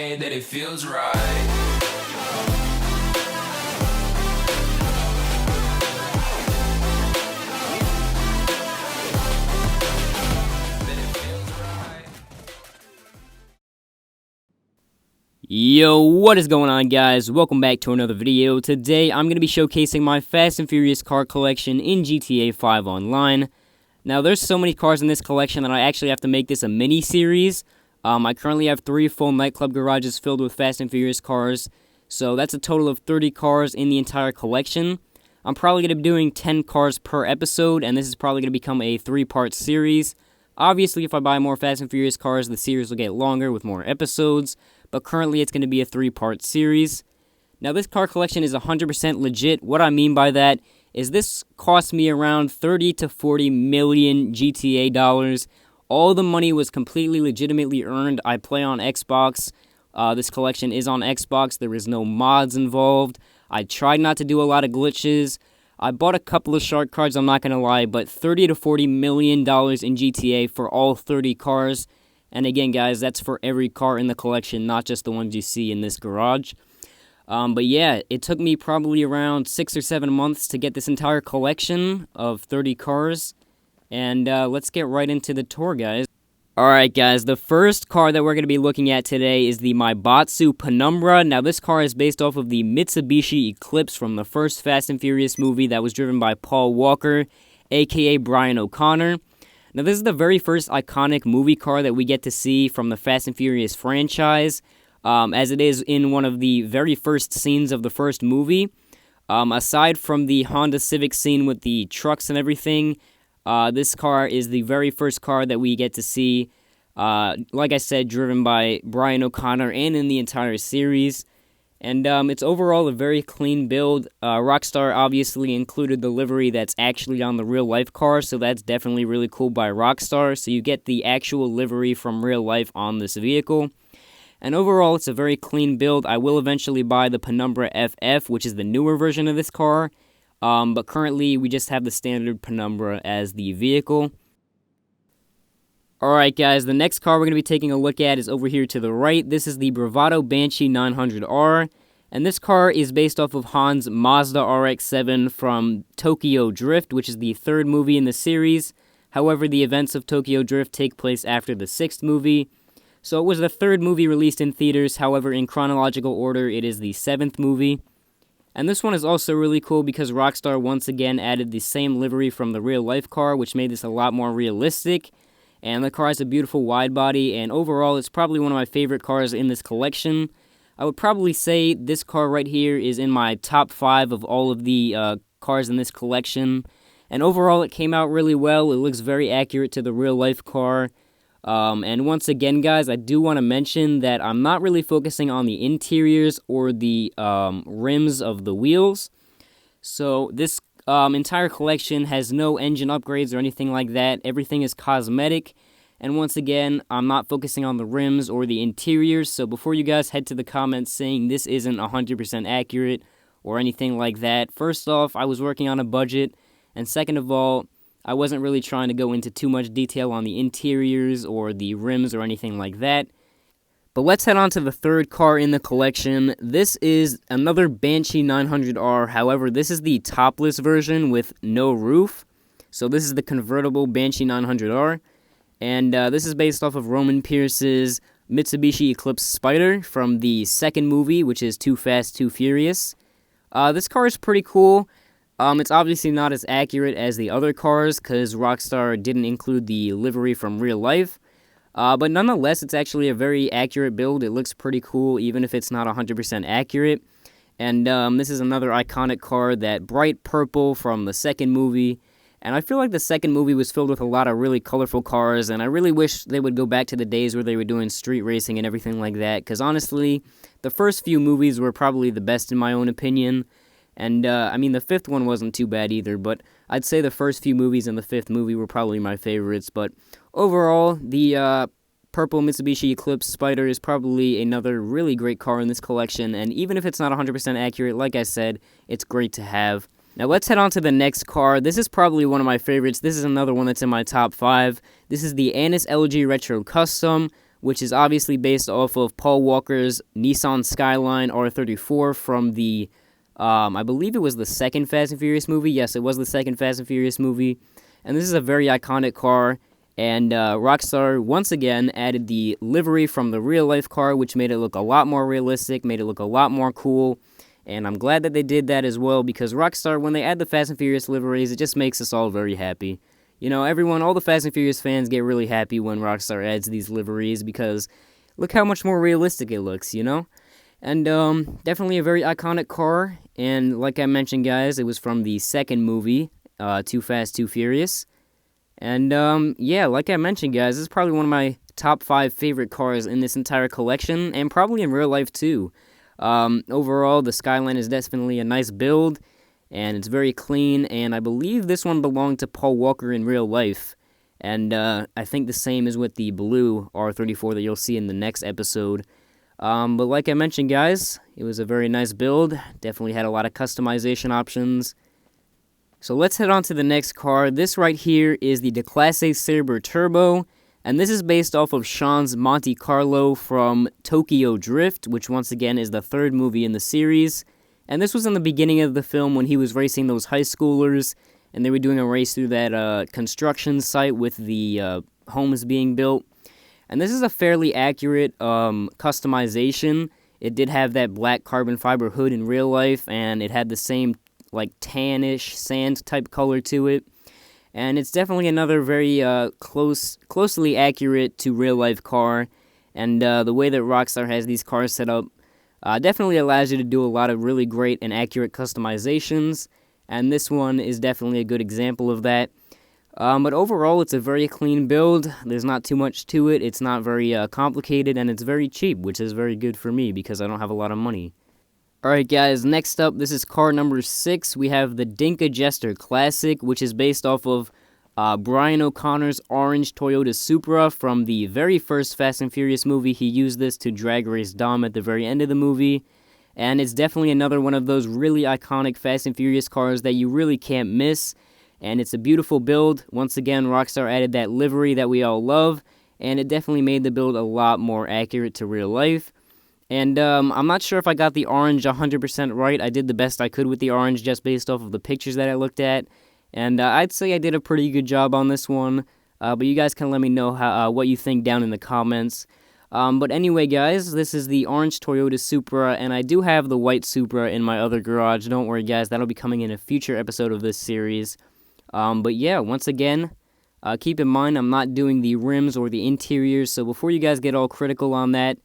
that it feels right. Yo, what is going on, guys? Welcome back to another video. Today, I'm going to be showcasing my Fast and Furious car collection in GTA 5 Online. Now, there's so many cars in this collection that I actually have to make this a mini-series. I currently have 3 full nightclub garages filled with Fast and Furious cars, so that's a total of 30 cars in the entire collection. I'm probably going to be doing 10 cars per episode, and this is probably going to become a 3-part series. Obviously, if I buy more Fast and Furious cars, the series will get longer with more episodes, but currently it's going to be a 3-part series. Now, this car collection is 100% legit. What I mean by that is this cost me around 30 to 40 million GTA dollars. All the money was completely legitimately earned. I play on Xbox. This collection is on Xbox. There is no mods involved. I tried not to do a lot of glitches. I bought a couple of shark cards, I'm not going to lie, but 30 to 40 million dollars in GTA for all 30 cars. And again, guys, that's for every car in the collection, not just the ones you see in this garage. But yeah, it took me probably around 6 or 7 months to get this entire collection of 30 cars. And let's get right into the tour, guys. Alright, guys, the first car that we're going to be looking at today is the Maibatsu Penumbra. Now, this car is based off of the Mitsubishi Eclipse from the first Fast and Furious movie that was driven by Paul Walker, aka Brian O'Connor. Now, this is the very first iconic movie car that we get to see from the Fast and Furious franchise, as it is in one of the very first scenes of the first movie. Aside from the Honda Civic scene with the trucks and everything, this car is the very first car that we get to see, like I said, driven by Brian O'Connor and in the entire series. And it's overall a very clean build. Rockstar obviously included the livery that's actually on the real-life car, so that's definitely really cool by Rockstar. So you get the actual livery from real life on this vehicle. And overall, it's a very clean build. I will eventually buy the Penumbra FF, which is the newer version of this car. But currently, we just have the standard Penumbra as the vehicle. Alright, guys, the next car we're going to be taking a look at is over here to the right. This is the Bravado Banshee 900R, and this car is based off of Han's Mazda RX-7 from Tokyo Drift, which is the 3rd movie in the series. However, the events of Tokyo Drift take place after the 6th movie. So it was the 3rd movie released in theaters, however, in chronological order, it is the 7th movie. And this one is also really cool because Rockstar once again added the same livery from the real-life car, which made this a lot more realistic. And the car has a beautiful wide body, and overall, it's probably one of my favorite cars in this collection. I would probably say this car right here is in my top 5 of all of the cars in this collection. And overall, it came out really well. It looks very accurate to the real-life car. And once again, guys, I do want to mention that I'm not really focusing on the interiors or the rims of the wheels. So this entire collection has no engine upgrades or anything like that. Everything is cosmetic. And once again, I'm not focusing on the rims or the interiors. So before you guys head to the comments saying this isn't 100% accurate or anything like that, first off, I was working on a budget. And second of all, I wasn't really trying to go into too much detail on the interiors or the rims or anything like that. But let's head on to the third car in the collection. This is another Banshee 900R. However, this is the topless version with no roof. So this is the Convertible Banshee 900R. And this is based off of Roman Pierce's Mitsubishi Eclipse Spider from the 2nd movie, which is Too Fast, Too Furious. This car is pretty cool. It's obviously not as accurate as the other cars because Rockstar didn't include the livery from real life. But nonetheless, it's actually a very accurate build. It looks pretty cool, even if it's not 100% accurate. And this is another iconic car, that bright purple from the 2nd movie. And I feel like the 2nd movie was filled with a lot of really colorful cars, and I really wish they would go back to the days where they were doing street racing and everything like that. Because honestly, the first few movies were probably the best in my own opinion. And, I mean, the 5th one wasn't too bad either, but I'd say the first few movies and the 5th movie were probably my favorites. But overall, the purple Mitsubishi Eclipse Spider is probably another really great car in this collection, and even if it's not 100% accurate, like I said, it's great to have. Now let's head on to the next car. This is probably one of my favorites. This is another one that's in my top 5. This is the Annis LG Retro Custom, which is obviously based off of Paul Walker's Nissan Skyline R34 from the, I believe it was the second Fast and Furious movie. Yes, it was the second Fast and Furious movie. And this is a very iconic car. And Rockstar, once again, added the livery from the real-life car, which made it look a lot more realistic, made it look a lot more cool. And I'm glad that they did that as well, because Rockstar, when they add the Fast and Furious liveries, it just makes us all very happy. You know, everyone, all the Fast and Furious fans get really happy when Rockstar adds these liveries, because look how much more realistic it looks, you know? And definitely a very iconic car, and like I mentioned, guys, it was from the second movie, Too Fast, Too Furious. And, yeah, like I mentioned, guys, this is probably one of my top 5 favorite cars in this entire collection, and probably in real life, too. Overall, the Skyline is definitely a nice build, and it's very clean, and I believe this one belonged to Paul Walker in real life. And, I think the same is with the blue R34 that you'll see in the next episode. But like I mentioned, guys, it was a very nice build, definitely had a lot of customization options. So let's head on to the next car. This right here is the Declasse Sabre Turbo, and this is based off of Sean's Monte Carlo from Tokyo Drift, which once again is the third movie in the series. And this was in the beginning of the film when he was racing those high schoolers, and they were doing a race through that construction site with the homes being built. And this is a fairly accurate customization. It did have that black carbon fiber hood in real life, and it had the same like tannish sand type color to it, and it's definitely another very closely accurate to real life car. And the way that Rockstar has these cars set up definitely allows you to do a lot of really great and accurate customizations, and this one is definitely a good example of that. But overall, it's a very clean build. There's not too much to it. It's not very complicated, and it's very cheap, which is very good for me because I don't have a lot of money. Alright guys, next up, this is car number 6. We have the Dinka Jester Classic, which is based off of Brian O'Connor's orange Toyota Supra from the very first Fast and Furious movie. He used this to drag race Dom at the very end of the movie. And it's definitely another one of those really iconic Fast and Furious cars that you really can't miss. And it's a beautiful build. Once again, Rockstar added that livery that we all love, and it definitely made the build a lot more accurate to real life. And I'm not sure if I got the orange 100% right. I did the best I could with the orange just based off of the pictures that I looked at. And I'd say I did a pretty good job on this one. But you guys can let me know what you think down in the comments. But anyway, guys, this is the orange Toyota Supra, and I do have the white Supra in my other garage. Don't worry, guys. That'll be coming in a future episode of this series. But yeah, once again, keep in mind I'm not doing the rims or the interiors. So before you guys get all critical on that,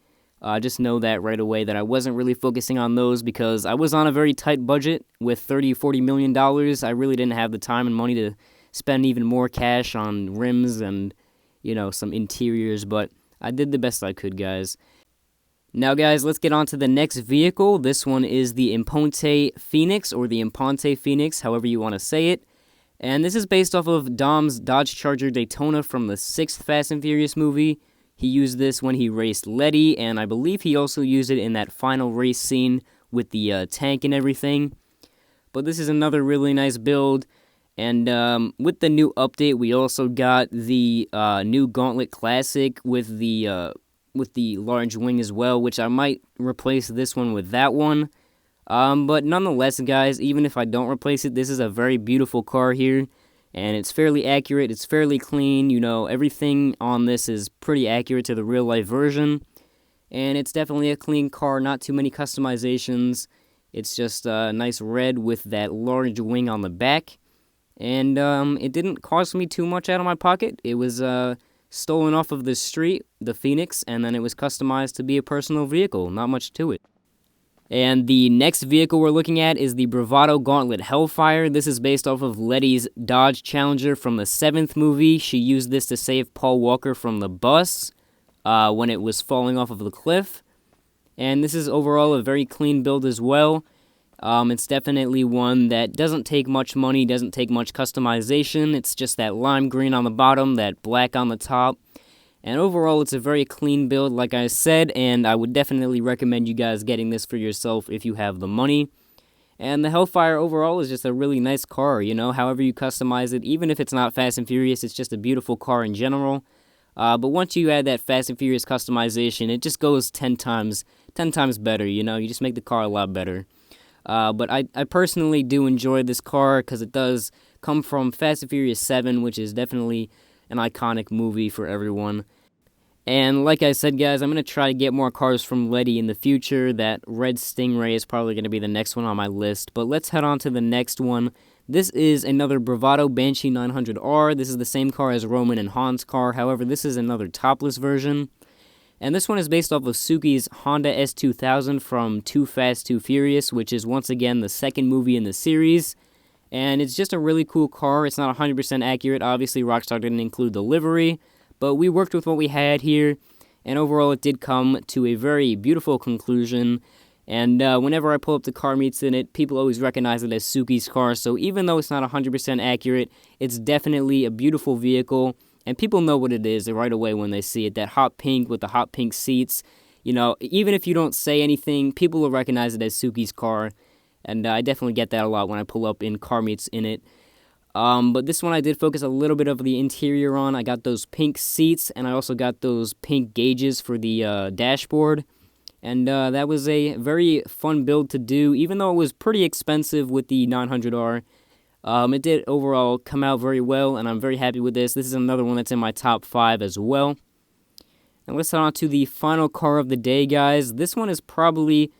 just know that right away that I wasn't really focusing on those because I was on a very tight budget with $30-40 million. I really didn't have the time and money to spend even more cash on rims and, you know, some interiors, but I did the best I could, guys. Now, guys, let's get on to the next vehicle. This one is the Imponte Phoenix, or the Imponte Phoenix, however you want to say it. And this is based off of Dom's Dodge Charger Daytona from the 6th Fast and Furious movie. He used this when he raced Letty, and I believe he also used it in that final race scene with the tank and everything. But this is another really nice build, and with the new update, we also got the new Gauntlet Classic with the large wing as well, which I might replace this one with that one. But nonetheless, guys, even if I don't replace it, this is a very beautiful car here. And it's fairly accurate, it's fairly clean, you know, everything on this is pretty accurate to the real-life version. And it's definitely a clean car, not too many customizations. It's just a nice red with that large wing on the back. And it didn't cost me too much out of my pocket. It was stolen off of the street, the Phoenix, and then it was customized to be a personal vehicle, not much to it. And the next vehicle we're looking at is the Bravado Gauntlet Hellfire. This is based off of Letty's Dodge Challenger from the 7th movie. She used this to save Paul Walker from the bus when it was falling off of the cliff. And this is overall a very clean build as well. It's definitely one that doesn't take much money, doesn't take much customization. It's just that lime green on the bottom, that black on the top. And overall, it's a very clean build, like I said, and I would definitely recommend you guys getting this for yourself if you have the money. And the Hellfire overall is just a really nice car, you know, however you customize it. Even if it's not Fast and Furious, it's just a beautiful car in general. But once you add that Fast and Furious customization, it just goes 10 times better, you know? You just make the car a lot better. But I personally do enjoy this car because it does come from Fast and Furious 7, which is definitely an iconic movie for everyone. And like I said, guys, I'm going to try to get more cars from Letty in the future. That red Stingray is probably going to be the next one on my list. But let's head on to the next one. This is another Bravado Banshee 900R. This is the same car as Roman and Han's car. However, this is another topless version. And this one is based off of Suki's Honda S2000 from Too Fast, Too Furious, which is once again the second movie in the series. And it's just a really cool car. It's not 100% accurate. Obviously, Rockstar didn't include the livery. But we worked with what we had here, and overall it did come to a very beautiful conclusion. And whenever I pull up the car meets in it, people always recognize it as Suki's car. So even though it's not 100% accurate, it's definitely a beautiful vehicle. And people know what it is right away when they see it. That hot pink with the hot pink seats. You know, even if you don't say anything, people will recognize it as Suki's car. And I definitely get that a lot when I pull up in car meets in it. But this one I did focus a little bit of the interior on. I got those pink seats, and I also got those pink gauges for the dashboard. And that was a very fun build to do, even though it was pretty expensive with the 900R. It did overall come out very well, and I'm very happy with this. This is another one that's in my top 5 as well. And let's head on to the final car of the day, guys. This one is probably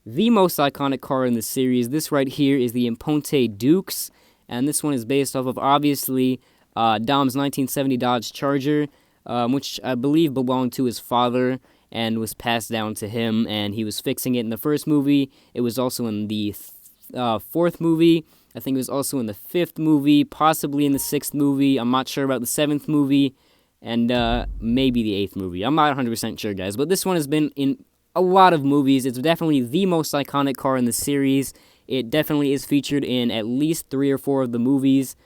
the most iconic car in the series. This right here is the Imponte Dukes. And this one is based off of, obviously, Dom's 1970 Dodge Charger, which I believe belonged to his father and was passed down to him, and he was fixing it in the first movie. It was also in the fourth movie. I think it was also in the fifth movie, possibly in the sixth movie. I'm not sure about the seventh movie, and maybe the eighth movie. I'm not 100% sure, guys, but this one has been in a lot of movies. It's definitely the most iconic car in the series. It definitely is featured in at least 3 or 4 of the movies.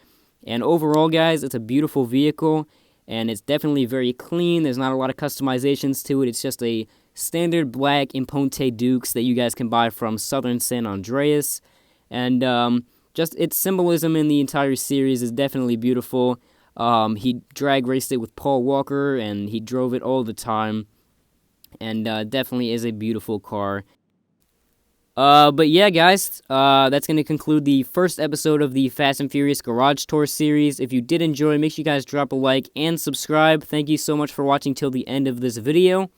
And overall, guys, it's a beautiful vehicle, and it's definitely very clean. There's not a lot of customizations to it. It's just a standard black Imponte Dukes that you guys can buy from Southern San Andreas. And just its symbolism in the entire series is definitely beautiful. He drag raced it with Paul Walker, and he drove it all the time. And definitely is a beautiful car. But yeah, guys, that's going to conclude the first episode of the Fast and Furious Garage Tour series. If you did enjoy, make sure you guys drop a like and subscribe. Thank you so much for watching till the end of this video.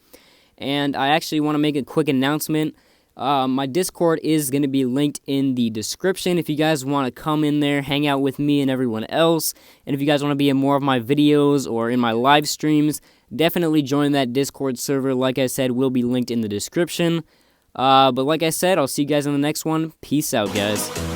And I actually want to make a quick announcement. My Discord is going to be linked in the description if you guys want to come in there, hang out with me and everyone else. And if you guys want to be in more of my videos or in my live streams, definitely join that Discord server. Like I said, will be linked in the description. But like I said, I'll see you guys in the next one. Peace out, guys.